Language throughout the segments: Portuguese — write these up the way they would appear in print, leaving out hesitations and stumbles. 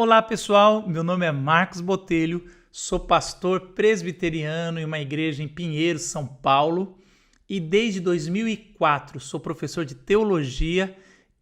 Olá pessoal, meu nome é Marcos Botelho, sou pastor presbiteriano em uma igreja em Pinheiros, São Paulo, e desde 2004 sou professor de teologia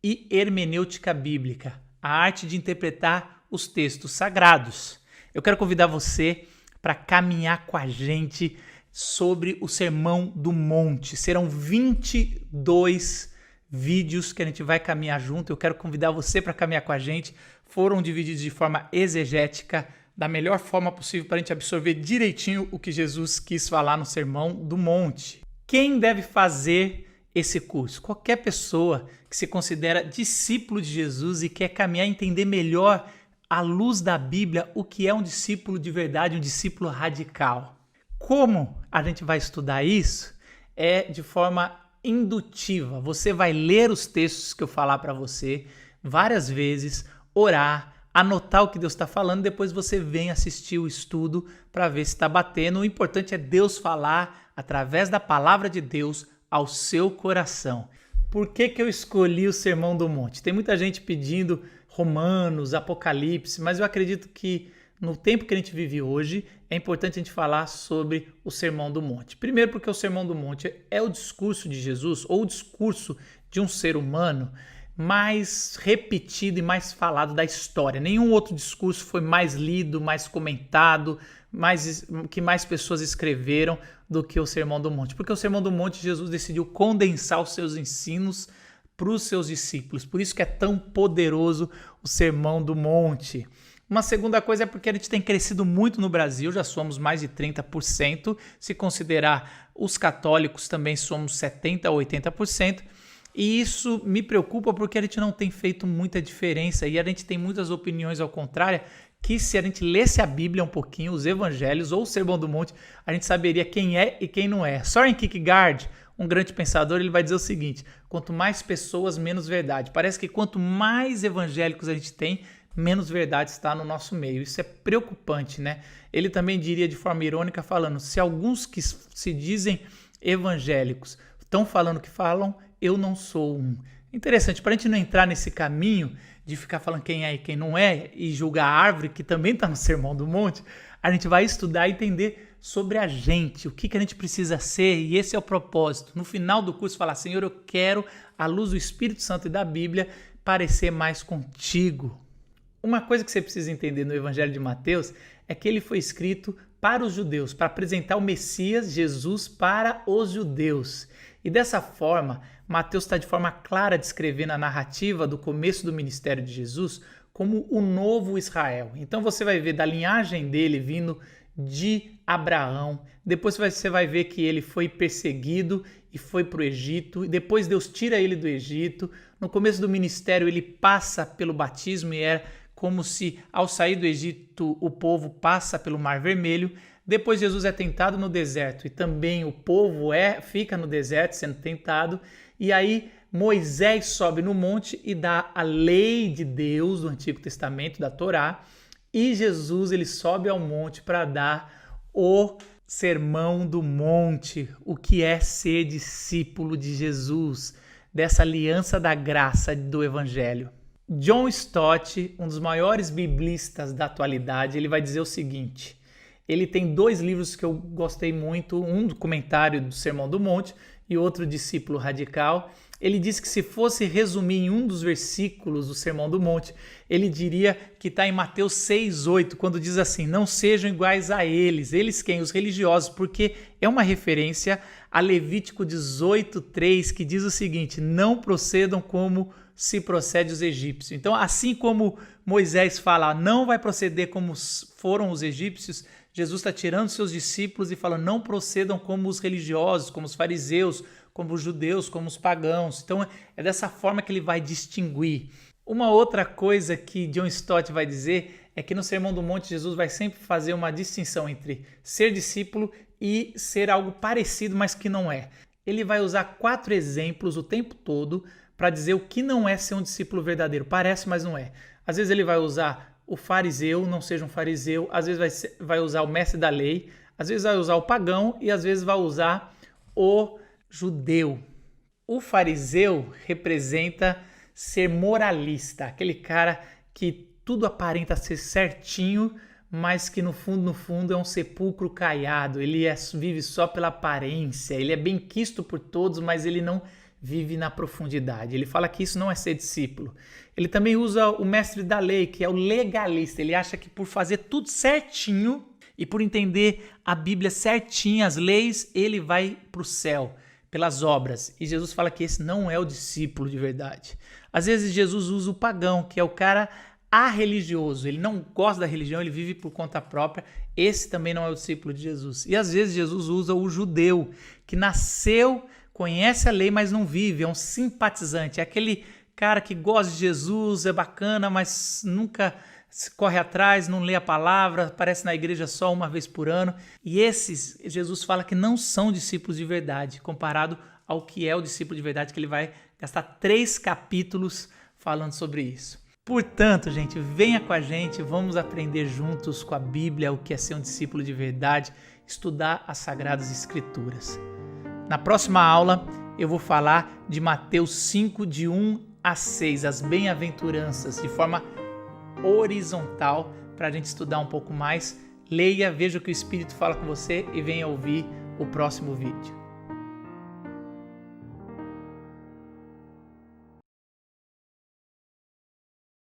e hermenêutica bíblica, a arte de interpretar os textos sagrados. Eu quero convidar você para caminhar com a gente sobre o Sermão do Monte. Serão 22 vídeos que a gente vai caminhar junto. Eu quero convidar você para caminhar com a gente. Foram divididos de forma exegética, da melhor forma possível para a gente absorver direitinho o que Jesus quis falar no Sermão do Monte. Quem deve fazer esse curso? Qualquer pessoa que se considera discípulo de Jesus e quer caminhar e entender melhor, à luz da Bíblia, o que é um discípulo de verdade, um discípulo radical. Como a gente vai estudar isso? É de forma indutiva. Você vai ler os textos que eu falar para você várias vezes, orar, anotar o que Deus está falando, depois você vem assistir o estudo para ver se está batendo. O importante é Deus falar através da palavra de Deus ao seu coração. Por que eu escolhi o Sermão do Monte? Tem muita gente pedindo Romanos, Apocalipse, mas eu acredito que no tempo que a gente vive hoje, é importante a gente falar sobre o Sermão do Monte. Primeiro porque o Sermão do Monte é o discurso de Jesus, ou o discurso de um ser humano mais repetido e mais falado da história. Nenhum outro discurso foi mais lido, mais comentado, que mais pessoas escreveram do que o Sermão do Monte. Porque o Sermão do Monte, Jesus decidiu condensar os seus ensinos para os seus discípulos. Por isso que é tão poderoso o Sermão do Monte. Uma segunda coisa é porque a gente tem crescido muito no Brasil, já somos mais de 30%. Se considerar os católicos, também somos 70% a 80%. E isso me preocupa porque a gente não tem feito muita diferença e a gente tem muitas opiniões ao contrário, que se a gente lesse a Bíblia um pouquinho, os Evangelhos ou o Sermão do Monte, a gente saberia quem é e quem não é. Soren Kierkegaard, um grande pensador, ele vai dizer o seguinte: quanto mais pessoas, menos verdade. Parece que quanto mais evangélicos a gente tem, menos verdade está no nosso meio. Isso é preocupante, né? Ele também diria de forma irônica, falando: se alguns que se dizem evangélicos estão falando que falam, eu não sou um. Interessante, para a gente não entrar nesse caminho de ficar falando quem é e quem não é e julgar a árvore, que também está no Sermão do Monte, a gente vai estudar e entender sobre a gente, o que a gente precisa ser, e esse é o propósito. No final do curso, falar: Senhor, eu quero, à luz do Espírito Santo e da Bíblia, parecer mais contigo. Uma coisa que você precisa entender no Evangelho de Mateus é que ele foi escrito para os judeus, para apresentar o Messias, Jesus, para os judeus. E dessa forma, Mateus está de forma clara descrevendo a narrativa do começo do ministério de Jesus como o novo Israel. Então você vai ver da linhagem dele vindo de Abraão, depois você vai ver que ele foi perseguido e foi para o Egito, e depois Deus tira ele do Egito. No começo do ministério ele passa pelo batismo e é como se ao sair do Egito o povo passa pelo Mar Vermelho. Depois Jesus é tentado no deserto e também o povo fica no deserto sendo tentado. E aí Moisés sobe no monte e dá a lei de Deus do Antigo Testamento, da Torá. E Jesus ele sobe ao monte para dar o Sermão do Monte, o que é ser discípulo de Jesus, dessa aliança da graça do Evangelho. John Stott, um dos maiores biblistas da atualidade, ele vai dizer o seguinte: ele tem 2 livros que eu gostei muito, um do comentário do Sermão do Monte e outro Discípulo Radical. Ele diz que se fosse resumir em um dos versículos do Sermão do Monte, ele diria que está em Mateus 6,8, quando diz assim: não sejam iguais a eles. Eles quem? Os religiosos, porque é uma referência a Levítico 18,3, que diz o seguinte: não procedam como se procede os egípcios. Então, assim como Moisés fala, não vai proceder como foram os egípcios, Jesus está tirando seus discípulos e falando: não procedam como os religiosos, como os fariseus, como os judeus, como os pagãos. Então é dessa forma que ele vai distinguir. Uma outra coisa que John Stott vai dizer é que no Sermão do Monte Jesus vai sempre fazer uma distinção entre ser discípulo e ser algo parecido, mas que não é. Ele vai usar 4 exemplos o tempo todo para dizer o que não é ser um discípulo verdadeiro. Parece, mas não é. Às vezes ele vai usar o fariseu, não seja um fariseu. Às vezes vai usar o mestre da lei. Às vezes vai usar o pagão e às vezes vai usar o judeu. O fariseu representa ser moralista, aquele cara que tudo aparenta ser certinho, mas que no fundo é um sepulcro caiado. Ele vive só pela aparência, ele é bem quisto por todos, mas ele não vive na profundidade. Ele fala que isso não é ser discípulo. Ele também usa o mestre da lei, que é o legalista. Ele acha que por fazer tudo certinho e por entender a Bíblia certinha, as leis, ele vai para o céu pelas obras. E Jesus fala que esse não é o discípulo de verdade. Às vezes Jesus usa o pagão, que é o cara arreligioso. Ele não gosta da religião, ele vive por conta própria. Esse também não é o discípulo de Jesus. E às vezes Jesus usa o judeu, que nasceu, conhece a lei, mas não vive. É um simpatizante. É aquele cara que gosta de Jesus, é bacana, mas nunca corre atrás, não lê a palavra, aparece na igreja só uma vez por ano. E esses, Jesus fala que não são discípulos de verdade, comparado ao que é o discípulo de verdade, que ele vai gastar 3 capítulos falando sobre isso. Portanto, gente, venha com a gente, vamos aprender juntos com a Bíblia o que é ser um discípulo de verdade, estudar as Sagradas Escrituras. Na próxima aula, eu vou falar de Mateus 5, de 1 a 6, as bem-aventuranças, de forma horizontal, para a gente estudar um pouco mais. Leia, veja o que o Espírito fala com você e venha ouvir o próximo vídeo.